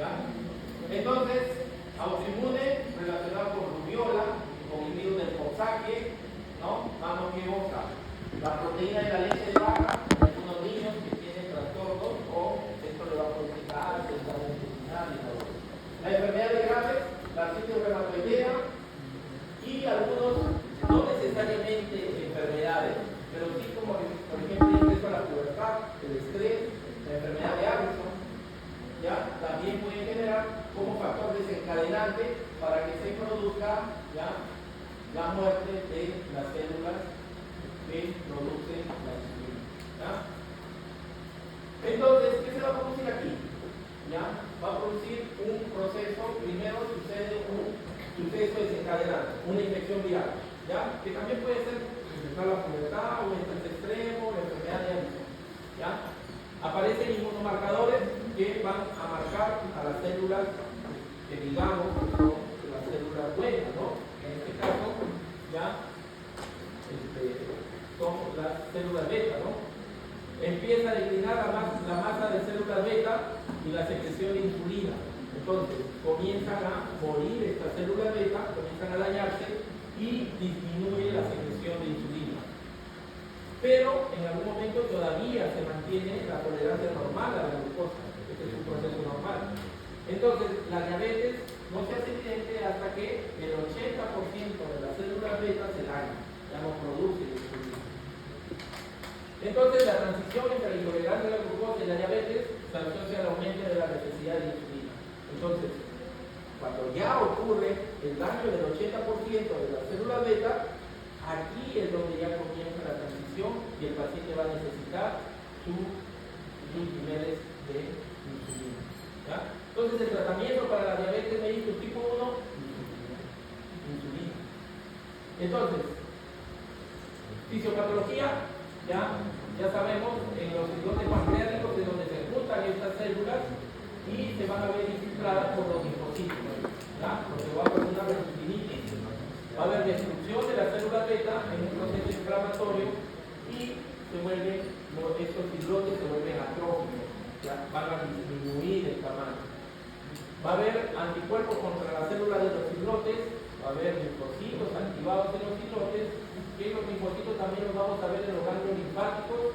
¿ya? Entonces, autoinmune relacionado con rubiola, con el virus del Coxsackie, ¿no? Mano que boca. La proteína de la leche de vaca, en algunos niños que tienen trastornos o esto le va a producir cáncer, daño intestinal y todo. La enfermedad de Graves, la artritis reumatoidea y algunos, no necesariamente enfermedades, pero sí como por ejemplo el ingreso a la pubertad, el estrés, la enfermedad de Addison, ¿ya? También puede generar como factor desencadenante para que se produzca, ¿ya?, la muerte de las células que producen la insulina, ¿ya? Entonces, ¿qué se va a producir aquí? ¿Ya? Va a producir un proceso, primero sucede un suceso desencadenante, una infección viral, ¿ya? Que también puede ser empezar la pubertad, un estrés extremo, la enfermedad de Addison, ¿ya? Aparecen inmunomarcadores que van a marcar a las células que digamos que son las células buenas, ¿no? En este caso, ya son las células beta, ¿no? Empieza a declinar la masa de células beta y la secreción de insulina. Entonces, comienzan a morir estas células beta, comienzan a dañarse y disminuye la secreción de insulina. Pero en algún momento todavía se mantiene la tolerancia normal a la glucosa. Este es un proceso normal. Entonces, la diabetes no se hace evidente hasta que el 80% de las células beta se dañan, ya no produce insulina. Entonces, la transición entre la intolerancia a la glucosa y la diabetes se asocia al aumento de la necesidad de insulina. Entonces, cuando ya ocurre el daño del 80% de las células beta, aquí es donde ya comienza la transición y el paciente va a necesitar sus niveles de insulina, ¿ya? Entonces, el tratamiento para la diabetes mellitus tipo 1, insulina. Entonces, fisiopatología, ya sabemos, en los islotes pancreáticos es donde se juntan estas células y se van a ver infiltradas por los linfocitos, ¿ya? Porque va a haber una retininitis, va a haber destrucción de las células beta en un proceso inflamatorio y estos islotes se vuelven atróficos, ¿ya? Van a disminuir el tamaño. Va a haber anticuerpos contra las células de los islotes, va a haber linfocitos activados en los islotes, que los linfocitos también los vamos a ver en los ganglios linfáticos,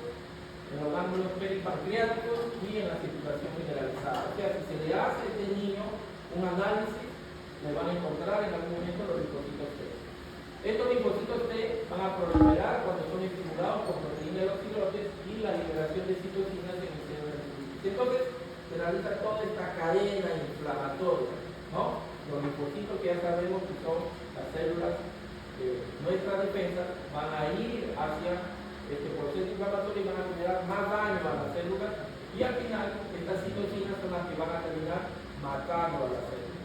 en los ganglios peripancreáticos y en la circulación mineralizada. O sea, si se le hace a este niño un análisis, le van a encontrar en algún momento los linfocitos T. Estos linfocitos T van a proliferar cuando son estimulados por proteína de los islotes y la liberación de citocinas en el seno de la linfocitos. Entonces, se realiza toda esta cadena inflamatoria, ¿no? Los linfocitos que ya sabemos que son las células de nuestra defensa van a ir hacia este proceso inflamatorio y van a generar más daño a las células y al final estas citocinas son las que van a terminar matando a las células.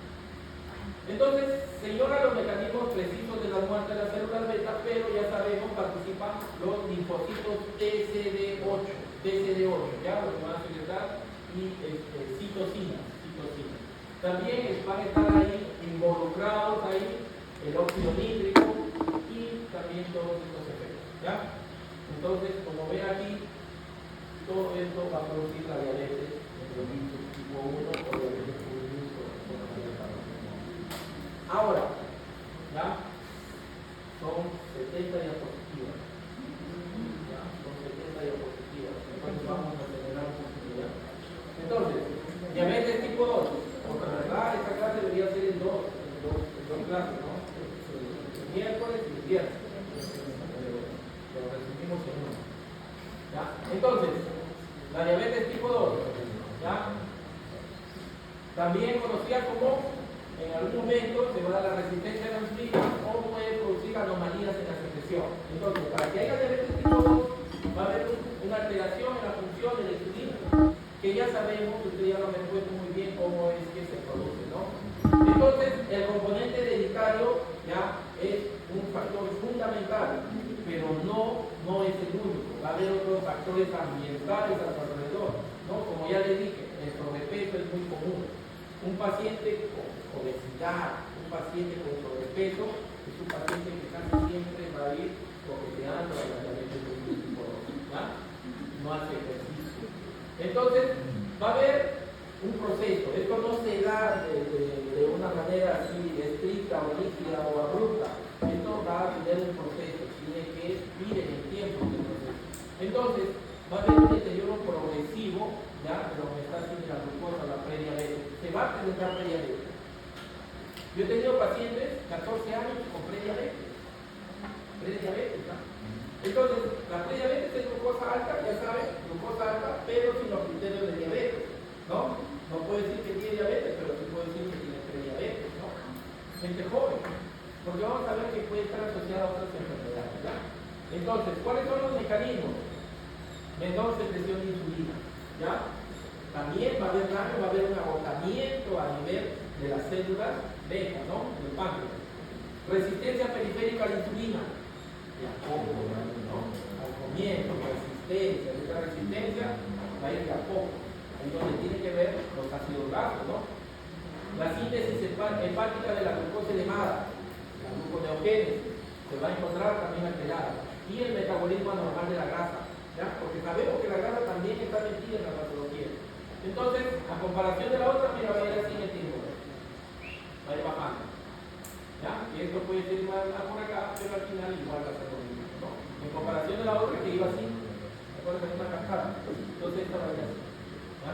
Entonces se ignoran los mecanismos precisos de la muerte de las células beta, pero ya sabemos participan los linfocitos TCD8, ya los que van a secretar y citocinas. También van a estar ahí involucrados ahí el óxido nítrico y también todos estos efectos, ¿ya? Entonces, como ven aquí, todo esto va a producir la diabetes mellitus tipo 1 o diabetes mellitus. Ahora, ¿ya? Son 70 diapositivas. ¿Ya? Son 70 diapositivas. Entonces vamos a acelerar un poquito, ¿ya? Entonces, diabetes tipo 2. Porque la verdad, esta clase debería ser en dos clases, ¿no? El miércoles y el viernes. Lo resumimos en uno. ¿Ya? Entonces, la diabetes tipo 2, ¿ya? También conocida como, en algún momento se va a dar la resistencia a la insulina o puede producir anomalías en la secreción. Entonces, para que haya diabetes tipo 2, va a haber una alteración en la función de la insulina, que ya sabemos, usted ya lo ha expuesto muy bien cómo es que se produce, ¿no? Entonces, el componente hereditario ya es un factor fundamental, pero no es el único. Va a haber otros factores ambientales a su alrededor, ¿no? Como ya les dije, el sobrepeso es muy común. Un paciente con obesidad, un paciente con sobrepeso, es un paciente que casi siempre va a ir coqueteando a la diabetes tipo 2, ¿ya? No hace ejercicio. Entonces, va a haber un proceso. Esto no se rígida o líquida o abrupta. Esto va a tener un proceso, tiene que ir en el tiempo del proceso. Entonces, va a haber un deterioro progresivo, ya, de lo que está haciendo la glucosa, la prediabetes. Se va a presentar prediabetes. Yo he tenido pacientes, 14 años, con prediabetes. Prediabetes, ¿no? Entonces, la prediabetes es glucosa alta, ya saben, glucosa alta, pero sin los criterios de diabetes, ¿no? No puede decir que tiene diabetes, pero sí puede decir que tiene prediabetes, ¿no? Gente joven, porque vamos a ver que puede estar asociada a otras enfermedades, ¿ya? Entonces, ¿cuáles son los mecanismos? Menor secreción de insulina, ¿ya? También va a haber daño, va a haber un agotamiento a nivel de las células beta, ¿no? Del páncreas. Resistencia periférica a la insulina, de a poco, ¿no? Al comienzo, resistencia, esta resistencia va a ir de a poco, ahí donde tiene que ver los ácidos grasos, ¿no? La síntesis hepática de la glucosa elevada, la gluconeogénesis, se va a encontrar también alterada, y el metabolismo anormal de la grasa, ¿ya? Porque sabemos que la grasa también está metida en la patología. Entonces, a comparación de la otra, mira, va a ir así metido, va a ir bajando, ¿ya? Y esto puede ser más por acá, pero al final igual va a ser lo mismo, ¿no? En comparación de la otra que iba así, recuerda que es una cascada, entonces esta va a ir así, ¿ya?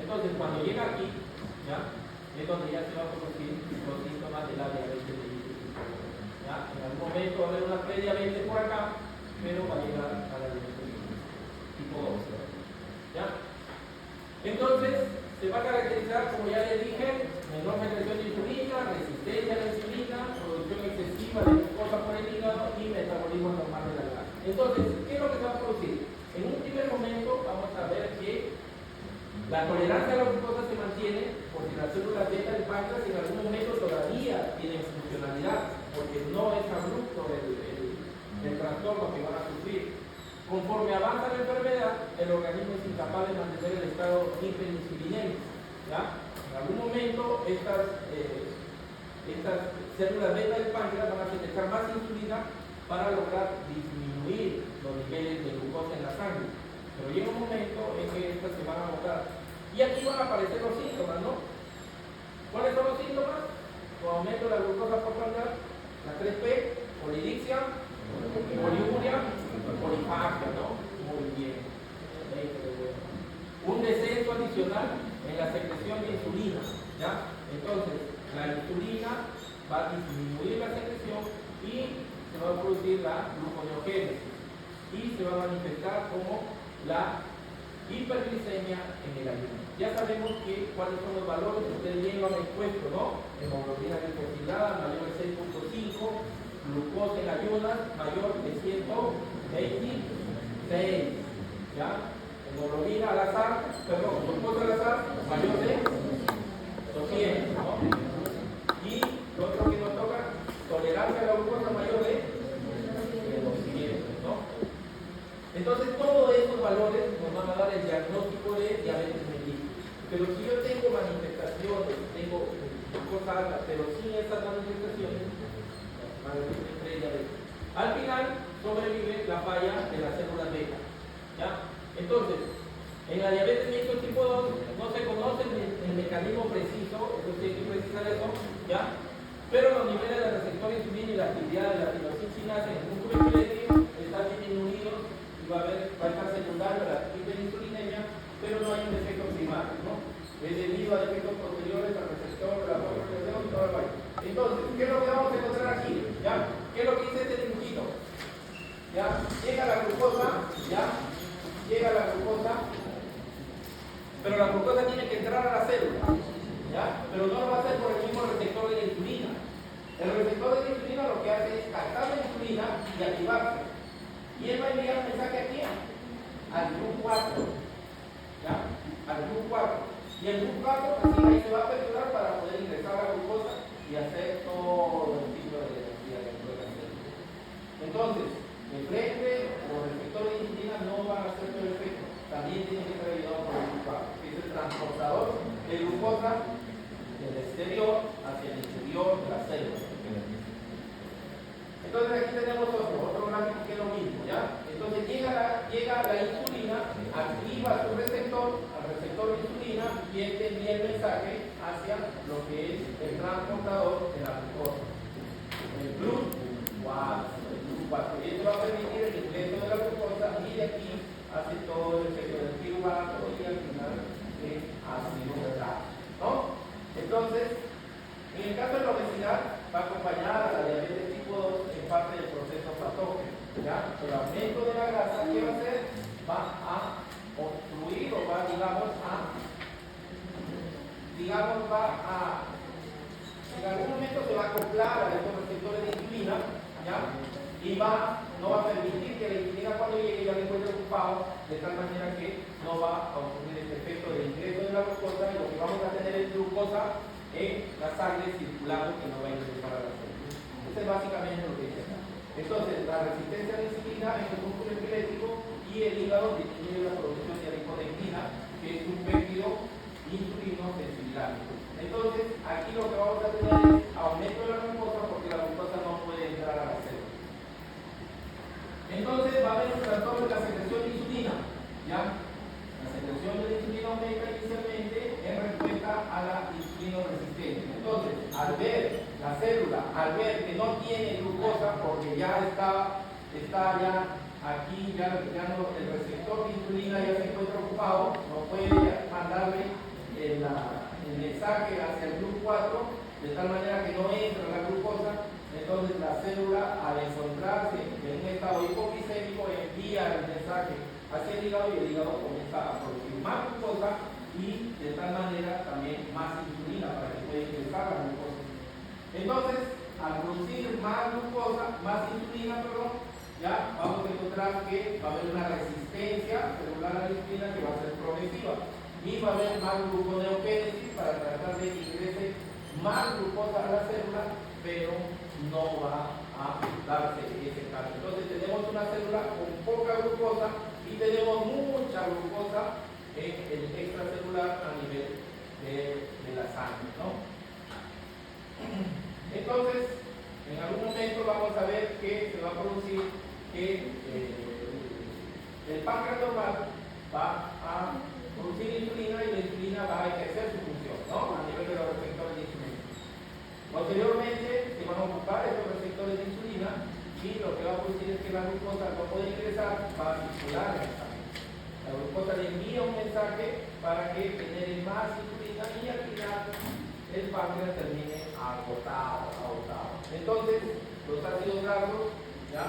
Entonces, cuando llega aquí, ¿ya? Es donde ya se va a producir los síntomas de la diabetes mellitus, ¿ya? En algún momento va a haber una prediabetes por acá, pero va a llegar a la diabetes tipo 2, ¿ya? Entonces, se va a caracterizar, como ya les dije, menor secreción de insulina, resistencia a la insulina, producción excesiva de glucosa por el hígado y metabolismo normal de la grasa. Entonces, ¿qué es lo que se va a producir? En un primer momento vamos a ver que la tolerancia a la glucosa se mantiene porque las células beta del páncreas en algún momento todavía tienen funcionalidad, porque no es abrupto el trastorno que van a sufrir. Conforme avanza la enfermedad, el organismo es incapaz de mantener el estado hiperinsulinémico, ¿ya? En algún momento estas células beta del páncreas van a secretar más insulina para lograr disminuir los niveles de glucosa en la sangre. Pero llega un momento en que estas se van a agotar. Y aquí van a aparecer los síntomas, ¿no? ¿Cuáles son los síntomas? Con aumento de la glucosa postprandial, la 3P, polidipsia, poliuria, polifagia, ¿no? Muy bien. Un descenso adicional en la secreción de insulina, ¿ya? Entonces, la insulina va a disminuir la secreción y se va a producir la gluconeogénesis y se va a manifestar como la hiperglicemia en el ayuno. Ya sabemos cuáles son los valores que ustedes bien lo han expuesto, ¿no? Hemoglobina glicosilada mayor de 6.5, glucosa en ayunas mayor de 126, ¿ya? Hemoglobina al azar, perdón, glucosa al azar mayor de 200, ¿no? Y lo otro que nos toca, tolerancia a la glucosa mayor de 200, ¿no? Entonces, todos estos valores nos van a dar el diagnóstico de diabetes mellitus. Pero si yo tengo manifestaciones, tengo glucosa alta, pero sin estas manifestaciones, al final sobrevive la falla de las células beta, ¿ya? Entonces, en la diabetes mellitus tipo 2 no se conoce el mecanismo preciso, eso sí hay que precisar eso, ¿ya? Pero los niveles de receptor de insulina y la actividad de la tirosincinasa en el músculo esquelético están disminuidos y va a estar secundario a la hiperinsulinemia, pero no hay un efecto primario, ¿no? Es debido a efectos posteriores al receptor, la progresión y todo el baile. Entonces, ¿qué es lo que vamos a encontrar aquí? ¿Ya? ¿Qué es lo que dice este dibujito? ¿Ya? Llega la glucosa, ¿ya? Llega la glucosa, pero la glucosa tiene que entrar a la célula, ¿ya? Pero no lo va a hacer por el mismo receptor de la insulina. El receptor de la insulina lo que hace es captar la insulina y activarse. Y él va a enviar un mensaje aquí al GLUT4, ¿ya? Al GLUT4. Y el GLUT4 así ahí se va a aperturar para poder ingresar la glucosa y hacer todo el tipo de energía dentro de la célula. Entonces, el frente o el receptor de insulina no van a hacer todo el efecto. También tiene que ser ayudado por el GLUT4, que es el transportador de glucosa del exterior hacia el interior de la célula. Entonces aquí tenemos otro gráfico que es lo mismo, ¿ya? Entonces llega la insulina, activa su receptor, al receptor de insulina, y este envía el mensaje hacia lo que es el transportador de la glucosa, el Gluco 4. Y esto va a permitir el ingreso de la glucosa y de aquí hace todo el efecto del piruvato y al final es ácido graso, ¿no? Entonces, en el caso de la obesidad, va a acompañar a la diabetes tipo 2 en parte del proceso patógeno. ¿Ya? El aumento de la grasa, ¿qué va a hacer? Va a obstruir o va, en algún momento se va a acoplar a estos receptores de insulina, ¿ya? Y no va a permitir que la insulina cuando llegue ya le encuentre ocupado, de tal manera que no va a ocurrir este efecto del ingreso de la glucosa, y lo que vamos a tener es glucosa en la sangre circulando que no va a ingresar a la célula. Eso es básicamente lo que dice. Entonces, la resistencia a la insulina es un músculo esquelético y el hígado disminuye la producción de adiponectina, que es un péptido insulino sensibilizable. Entonces, aquí lo que vamos a tener es aumento de la glucosa porque la glucosa no puede entrar a la célula. Entonces, va a haber un trastorno de la secreción de insulina, ¿ya? La secreción de la insulina aumenta inicialmente en respuesta a la insulinoresistencia. Entonces, al ver la célula, al ver que no tiene glucosa, porque ya está ya aquí, el receptor de insulina ya se encuentra ocupado, no puede mandarle el mensaje hacia el Gluco 4, de tal manera que no entra la glucosa. Entonces la célula, al encontrarse en un estado hipoglicémico, envía el mensaje hacia el hígado y el hígado comienza a producir más glucosa y de tal manera también más insulina para que pueda ingresar la glucosa. Entonces, al producir más insulina, ya vamos a encontrar que va a haber una resistencia celular a la insulina que va a ser progresiva y va a haber más gluconeogénesis para tratar de que ingrese más glucosa a la célula, pero no va a darse ese caso. Entonces tenemos una célula con poca glucosa y tenemos mucha glucosa en el extracelular a nivel de la sangre, ¿no? Entonces, en algún momento vamos a ver que se va a producir que el páncreas normal va a producir insulina y la insulina va a ejercer su función, ¿no? A nivel de los receptores de insulina. Posteriormente se van a ocupar estos receptores de insulina y lo que va a producir es que la glucosa no puede ingresar, va a circular en el sangre. La glucosa le envía un mensaje para que genere más insulina y al final el páncreas termine agotado. Entonces, los ácidos grasos ya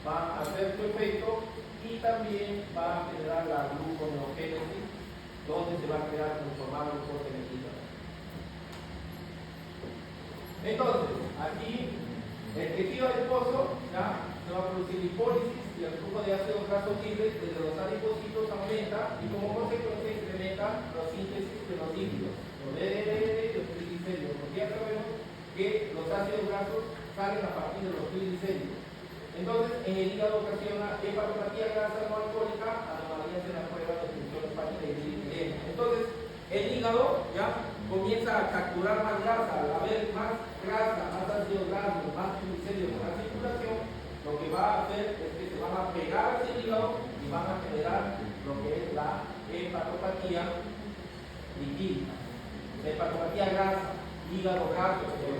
van a hacer su efecto y también va a generar la gluconeogénesis, donde se va a crear transformar glucosa en el hígado. Entonces, aquí el tejido adiposo ya se va a producir lipólisis y el flujo de ácidos grasos libres desde los adipocitos aumenta y como consecuencia incrementa la síntesis de los lípidos, los LDL y los triglicéridos, porque ya sabemos que los ácidos grasos salen a partir de los triglicéridos. Entonces, en el hígado ocasiona hepatopatía grasa no alcohólica, anomalías en la prueba de función hepática y dislipidemia. Entonces, el hígado ya comienza a capturar más grasa, al haber más grasa, más ácidos grasos, más triglicéridos en la circulación, lo que va a hacer es que se van a pegar hacia el hígado y van a generar lo que es la hepatopatía lipídica, hepatopatía grasa, hígado graso.